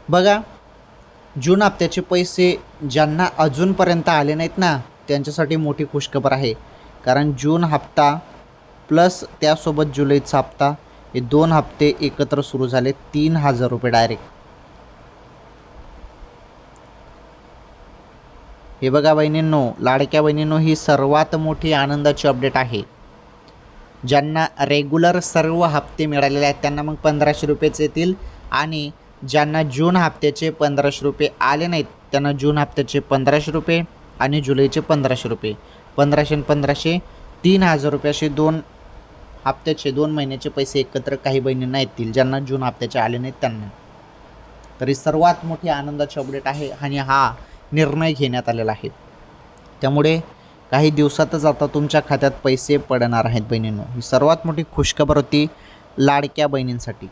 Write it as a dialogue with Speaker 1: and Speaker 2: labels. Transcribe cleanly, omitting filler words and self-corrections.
Speaker 1: बघा, जून हप्त्याचे पैसे ज्यांना अजूनपर्यंत आले नाहीत ना, त्यांच्यासाठी मोठी खुशखबर आहे. कारण जून हप्ता प्लस त्यासोबत जुलैचा हप्ता हे 2 हप्ते एकत्र सुरू झाले. 3,000 रुपये डायरेक्ट. हे बघा बहिणींनो, लाडक्या बहिणींनो, ही सर्वात मोठी आनंदाची अपडेट आहे. ज्यांना रेग्युलर सर्व हप्ते मिळालेले आहेत त्यांना मग 1,500 रुपयेच येतील. आणि ज्यांना जून हप्त्याचे 1,500 रुपये आले नाहीत त्यांना जून हप्त्याचे 1,500 रुपये आणि जुलैचे 1,500 रुपये, 1,500 आणि 1,500 3,000 रुपये असे 2 हप्त्याचे 2 महिन्याचे पैसे एकत्र काही बहिणींना येतील ज्यांना जून हप्त्याचे आले नाहीत त्यांना. तरी सर्वात मोठी आनंदाची अपडेट आहे आणि हा निर्णय घेण्यात आलेला आहे. त्यामुळे काही दिवसातच आता तुमच्या खात्यात पैसे पडणार आहेत बहिणींनो. ही सर्वात मोठी खुशखबर होती लाडक्या बहिणींसाठी.